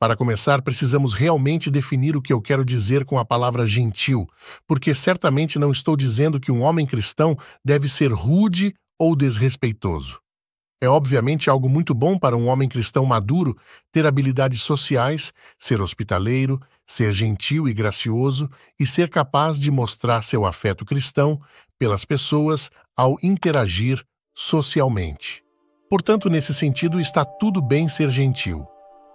Para começar, precisamos realmente definir o que eu quero dizer com a palavra gentil, porque certamente não estou dizendo que um homem cristão deve ser rude ou desrespeitoso. É obviamente algo muito bom para um homem cristão maduro ter habilidades sociais, ser hospitaleiro, ser gentil e gracioso e ser capaz de mostrar seu afeto cristão pelas pessoas ao interagir socialmente. Portanto, nesse sentido, está tudo bem ser gentil.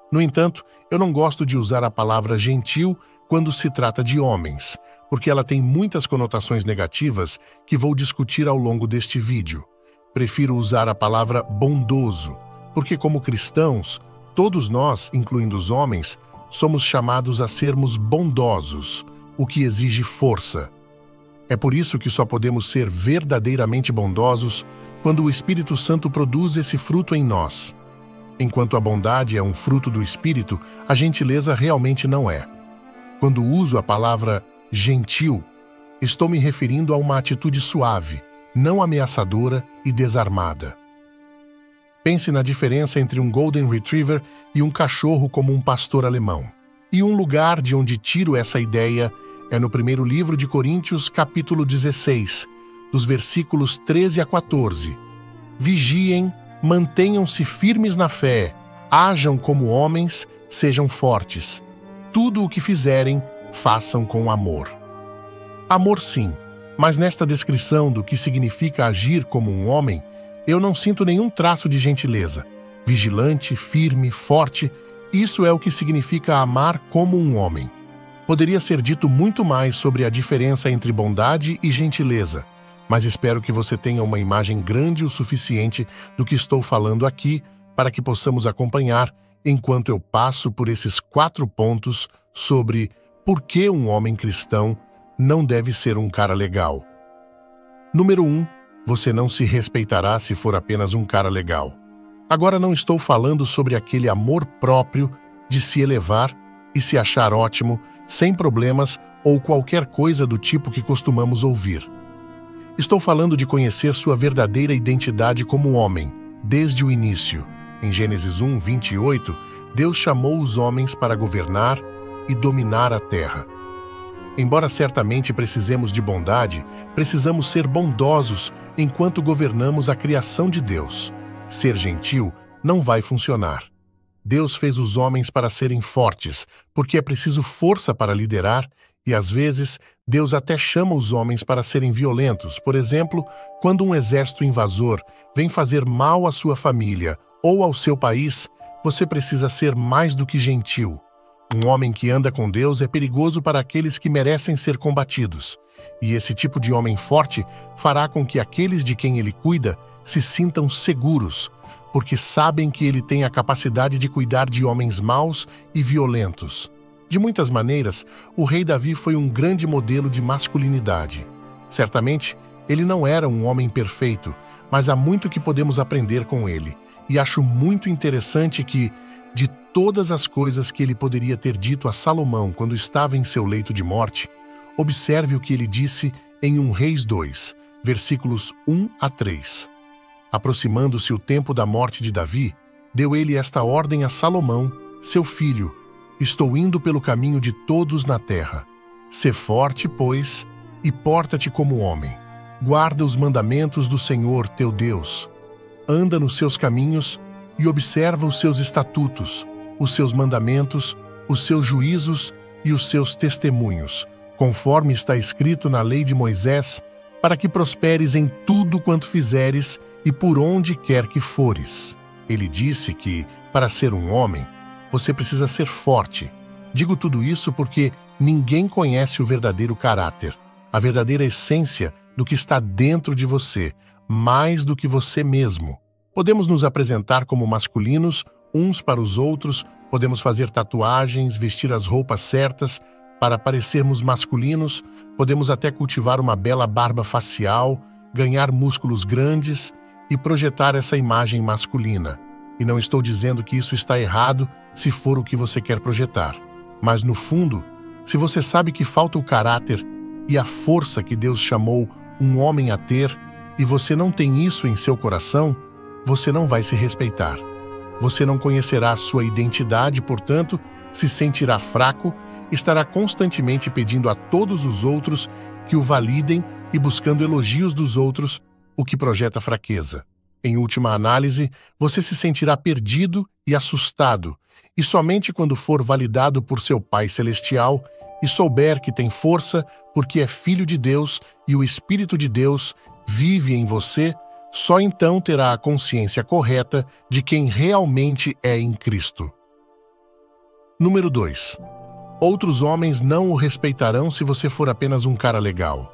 No entanto, eu não gosto de usar a palavra gentil quando se trata de homens, porque ela tem muitas conotações negativas que vou discutir ao longo deste vídeo. Prefiro usar a palavra bondoso, porque como cristãos, todos nós, incluindo os homens, somos chamados a sermos bondosos, o que exige força. É por isso que só podemos ser verdadeiramente bondosos quando o Espírito Santo produz esse fruto em nós. Enquanto a bondade é um fruto do Espírito, a gentileza realmente não é. Quando uso a palavra gentil, estou me referindo a uma atitude suave, não ameaçadora e desarmada. Pense na diferença entre um Golden Retriever e um cachorro como um pastor alemão. E um lugar de onde tiro essa ideia é no primeiro livro de Coríntios, capítulo 16, dos versículos 13 a 14. Vigiem, mantenham-se firmes na fé, hajam como homens, sejam fortes. Tudo o que fizerem, façam com amor. Amor sim, mas nesta descrição do que significa agir como um homem, eu não sinto nenhum traço de gentileza. Vigilante, firme, forte, isso é o que significa amar como um homem. Poderia ser dito muito mais sobre a diferença entre bondade e gentileza, mas espero que você tenha uma imagem grande o suficiente do que estou falando aqui para que possamos acompanhar enquanto eu passo por esses 4 pontos sobre por que um homem cristão não deve ser um cara legal. Número 1. Você não se respeitará se for apenas um cara legal. Agora não estou falando sobre aquele amor próprio de se elevar e se achar ótimo, sem problemas ou qualquer coisa do tipo que costumamos ouvir. Estou falando de conhecer sua verdadeira identidade como homem, desde o início. Em Gênesis 1, 28, Deus chamou os homens para governar e dominar a terra. Embora certamente precisemos de bondade, precisamos ser bondosos enquanto governamos a criação de Deus. Ser gentil não vai funcionar. Deus fez os homens para serem fortes, porque é preciso força para liderar, e às vezes Deus até chama os homens para serem violentos. Por exemplo, quando um exército invasor vem fazer mal à sua família ou ao seu país, você precisa ser mais do que gentil. Um homem que anda com Deus é perigoso para aqueles que merecem ser combatidos. E esse tipo de homem forte fará com que aqueles de quem ele cuida se sintam seguros, porque sabem que ele tem a capacidade de cuidar de homens maus e violentos. De muitas maneiras, o rei Davi foi um grande modelo de masculinidade. Certamente, ele não era um homem perfeito, mas há muito que podemos aprender com ele. E acho muito interessante que, de todas as coisas que ele poderia ter dito a Salomão quando estava em seu leito de morte, observe o que ele disse em 1 Reis 2, versículos 1 a 3. Aproximando-se o tempo da morte de Davi, deu ele esta ordem a Salomão, seu filho: Estou indo pelo caminho de todos na terra. Sê forte, pois, e porta-te como homem. Guarda os mandamentos do Senhor, teu Deus. Anda nos seus caminhos e observa os seus estatutos, os seus mandamentos, os seus juízos e os seus testemunhos, conforme está escrito na lei de Moisés, para que prosperes em tudo quanto fizeres e por onde quer que fores. Ele disse que, para ser um homem, você precisa ser forte. Digo tudo isso porque ninguém conhece o verdadeiro caráter, a verdadeira essência do que está dentro de você, mais do que você mesmo. Podemos nos apresentar como masculinos uns para os outros, podemos fazer tatuagens, vestir as roupas certas para parecermos masculinos, podemos até cultivar uma bela barba facial, ganhar músculos grandes e projetar essa imagem masculina. E não estou dizendo que isso está errado se for o que você quer projetar. Mas, no fundo, se você sabe que falta o caráter e a força que Deus chamou um homem a ter, e você não tem isso em seu coração, você não vai se respeitar. Você não conhecerá sua identidade, portanto, se sentirá fraco, estará constantemente pedindo a todos os outros que o validem e buscando elogios dos outros, o que projeta fraqueza. Em última análise, você se sentirá perdido e assustado, e somente quando for validado por seu Pai Celestial e souber que tem força porque é filho de Deus e o Espírito de Deus vive em você, só então terá a consciência correta de quem realmente é em Cristo. Número 2. Outros homens não o respeitarão se você for apenas um cara legal.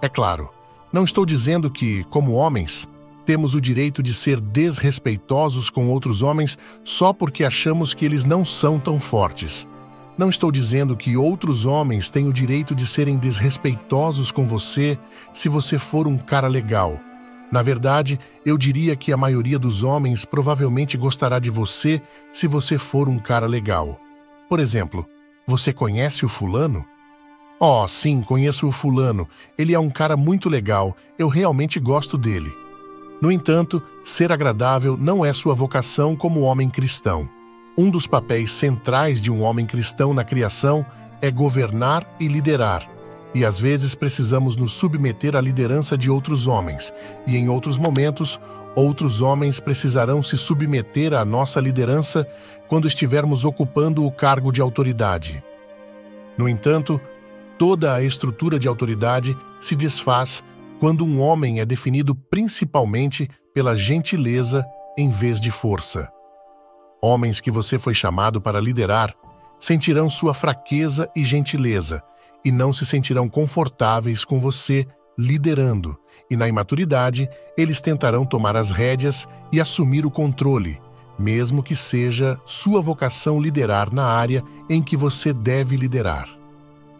É claro, não estou dizendo que, como homens, temos o direito de ser desrespeitosos com outros homens só porque achamos que eles não são tão fortes. Não estou dizendo que outros homens têm o direito de serem desrespeitosos com você se você for um cara legal. Na verdade, eu diria que a maioria dos homens provavelmente gostará de você se você for um cara legal. Por exemplo, você conhece o fulano? Oh, sim, conheço o fulano. Ele é um cara muito legal. Eu realmente gosto dele. No entanto, ser agradável não é sua vocação como homem cristão. Um dos papéis centrais de um homem cristão na criação é governar e liderar. E às vezes precisamos nos submeter à liderança de outros homens. E em outros momentos, outros homens precisarão se submeter à nossa liderança quando estivermos ocupando o cargo de autoridade. No entanto, toda a estrutura de autoridade se desfaz quando um homem é definido principalmente pela gentileza em vez de força. Homens que você foi chamado para liderar sentirão sua fraqueza e gentileza e não se sentirão confortáveis com você liderando, e na imaturidade eles tentarão tomar as rédeas e assumir o controle, mesmo que seja sua vocação liderar na área em que você deve liderar.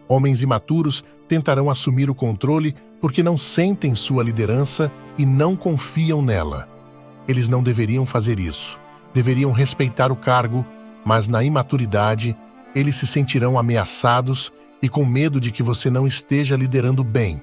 Homens imaturos tentarão assumir o controle porque não sentem sua liderança e não confiam nela. Eles não deveriam fazer isso. Deveriam respeitar o cargo, mas na imaturidade, eles se sentirão ameaçados e com medo de que você não esteja liderando bem,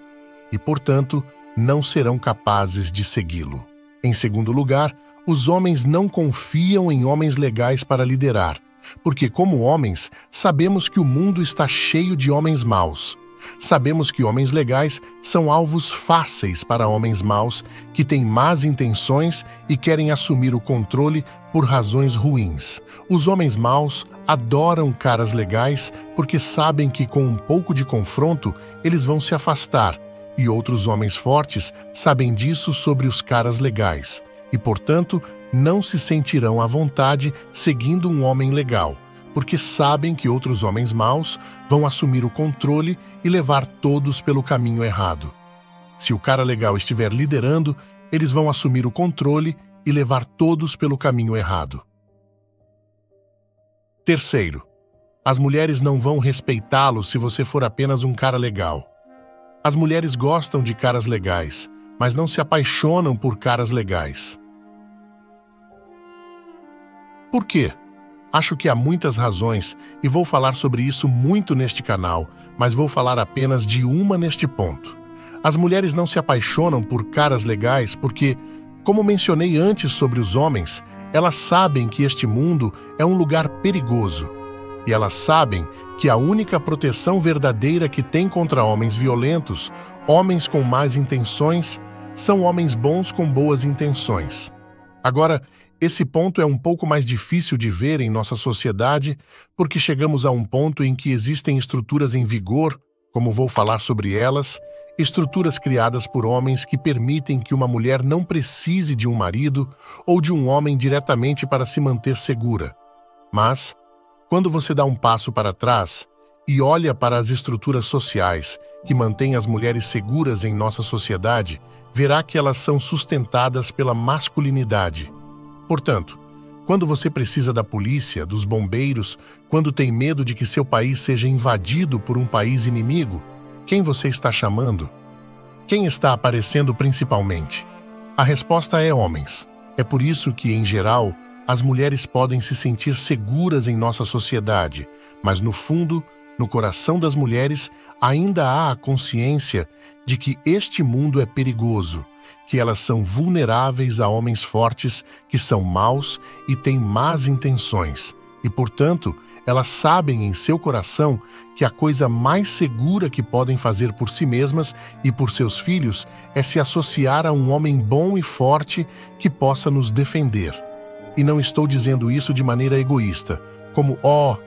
e, portanto, não serão capazes de segui-lo. Em segundo lugar, os homens não confiam em homens legais para liderar, porque, como homens, sabemos que o mundo está cheio de homens maus. Sabemos que homens legais são alvos fáceis para homens maus que têm más intenções e querem assumir o controle por razões ruins. Os homens maus adoram caras legais porque sabem que com um pouco de confronto eles vão se afastar, e outros homens fortes sabem disso sobre os caras legais e, portanto, não se sentirão à vontade seguindo um homem legal, porque sabem que outros homens maus vão assumir o controle e levar todos pelo caminho errado. Se o cara legal estiver liderando, eles vão assumir o controle e levar todos pelo caminho errado. Terceiro, as mulheres não vão respeitá-lo se você for apenas um cara legal. As mulheres gostam de caras legais, mas não se apaixonam por caras legais. Por quê? Acho que há muitas razões e vou falar sobre isso muito neste canal, mas vou falar apenas de uma neste ponto. As mulheres não se apaixonam por caras legais porque, como mencionei antes sobre os homens, elas sabem que este mundo é um lugar perigoso. E elas sabem que a única proteção verdadeira que tem contra homens violentos, homens com más intenções, são homens bons com boas intenções. Agora, esse ponto é um pouco mais difícil de ver em nossa sociedade porque chegamos a um ponto em que existem estruturas em vigor, como vou falar sobre elas, estruturas criadas por homens que permitem que uma mulher não precise de um marido ou de um homem diretamente para se manter segura. Mas, quando você dá um passo para trás e olha para as estruturas sociais que mantêm as mulheres seguras em nossa sociedade, verá que elas são sustentadas pela masculinidade. Portanto, quando você precisa da polícia, dos bombeiros, quando tem medo de que seu país seja invadido por um país inimigo, quem você está chamando? Quem está aparecendo principalmente? A resposta é homens. É por isso que, em geral, as mulheres podem se sentir seguras em nossa sociedade, mas no fundo, no coração das mulheres, ainda há a consciência de que este mundo é perigoso, que elas são vulneráveis a homens fortes que são maus e têm más intenções, e, portanto, elas sabem em seu coração que a coisa mais segura que podem fazer por si mesmas e por seus filhos é se associar a um homem bom e forte que possa nos defender. E não estou dizendo isso de maneira egoísta, como,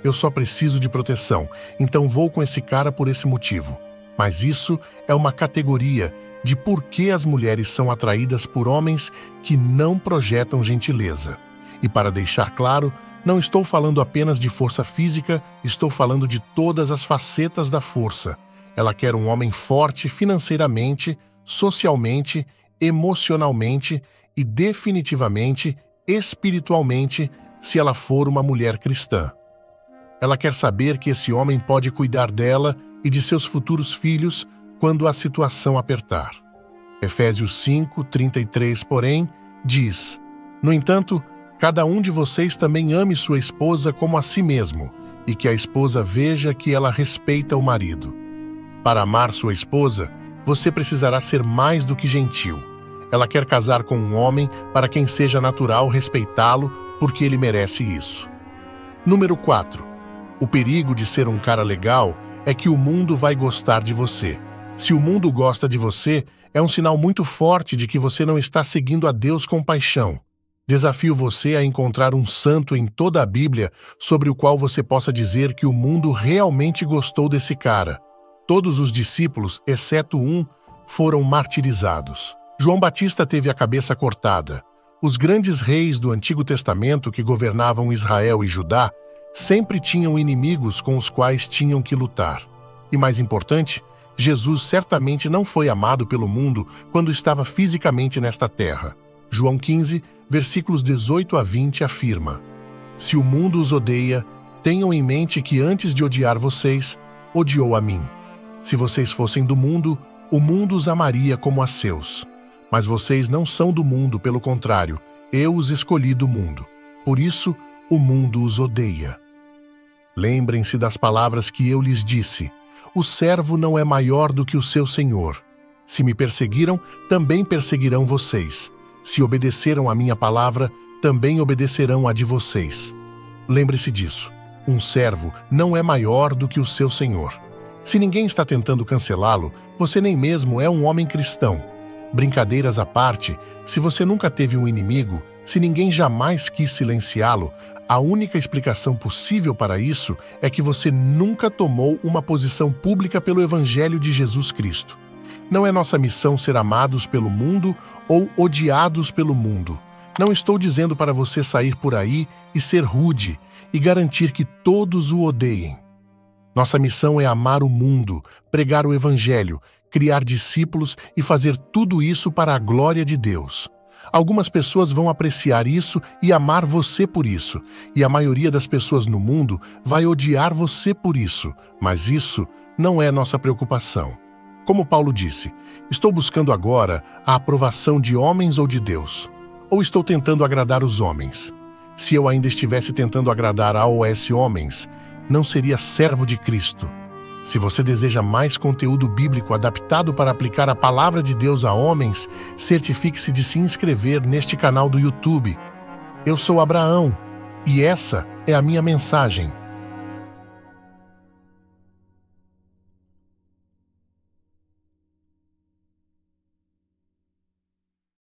eu só preciso de proteção, então vou com esse cara por esse motivo. Mas isso é uma categoria de por que as mulheres são atraídas por homens que não projetam gentileza. E para deixar claro, não estou falando apenas de força física, estou falando de todas as facetas da força. Ela quer um homem forte financeiramente, socialmente, emocionalmente e definitivamente, espiritualmente, se ela for uma mulher cristã. Ela quer saber que esse homem pode cuidar dela e de seus futuros filhos quando a situação apertar. Efésios 5:33, porém, diz: No entanto, cada um de vocês também ame sua esposa como a si mesmo, e que a esposa veja que ela respeita o marido. Para amar sua esposa, você precisará ser mais do que gentil. Ela quer casar com um homem para quem seja natural respeitá-lo, porque ele merece isso. Número 4. O perigo de ser um cara legal é que o mundo vai gostar de você. Se o mundo gosta de você, é um sinal muito forte de que você não está seguindo a Deus com paixão. Desafio você a encontrar um santo em toda a Bíblia sobre o qual você possa dizer que o mundo realmente gostou desse cara. Todos os discípulos, exceto um, foram martirizados. João Batista teve a cabeça cortada. Os grandes reis do Antigo Testamento que governavam Israel e Judá sempre tinham inimigos com os quais tinham que lutar. E mais importante, Jesus certamente não foi amado pelo mundo quando estava fisicamente nesta terra. João 15, versículos 18 a 20 afirma: Se o mundo os odeia, tenham em mente que antes de odiar vocês, odiou a mim. Se vocês fossem do mundo, o mundo os amaria como a seus. Mas vocês não são do mundo, pelo contrário, eu os escolhi do mundo. Por isso, o mundo os odeia. Lembrem-se das palavras que eu lhes disse: o servo não é maior do que o seu senhor. Se me perseguiram, também perseguirão vocês. Se obedeceram à minha palavra, também obedecerão à de vocês. Lembre-se disso. Um servo não é maior do que o seu senhor. Se ninguém está tentando cancelá-lo, você nem mesmo é um homem cristão. Brincadeiras à parte, se você nunca teve um inimigo, se ninguém jamais quis silenciá-lo, a única explicação possível para isso é que você nunca tomou uma posição pública pelo Evangelho de Jesus Cristo. Não é nossa missão ser amados pelo mundo ou odiados pelo mundo. Não estou dizendo para você sair por aí e ser rude e garantir que todos o odeiem. Nossa missão é amar o mundo, pregar o Evangelho, criar discípulos e fazer tudo isso para a glória de Deus. Algumas pessoas vão apreciar isso e amar você por isso, e a maioria das pessoas no mundo vai odiar você por isso, mas isso não é nossa preocupação. Como Paulo disse, estou buscando agora a aprovação de homens ou de Deus? Ou estou tentando agradar os homens? Se eu ainda estivesse tentando agradar aos homens, não seria servo de Cristo. Se você deseja mais conteúdo bíblico adaptado para aplicar a palavra de Deus a homens, certifique-se de se inscrever neste canal do YouTube. Eu sou Abraão, e essa é a minha mensagem.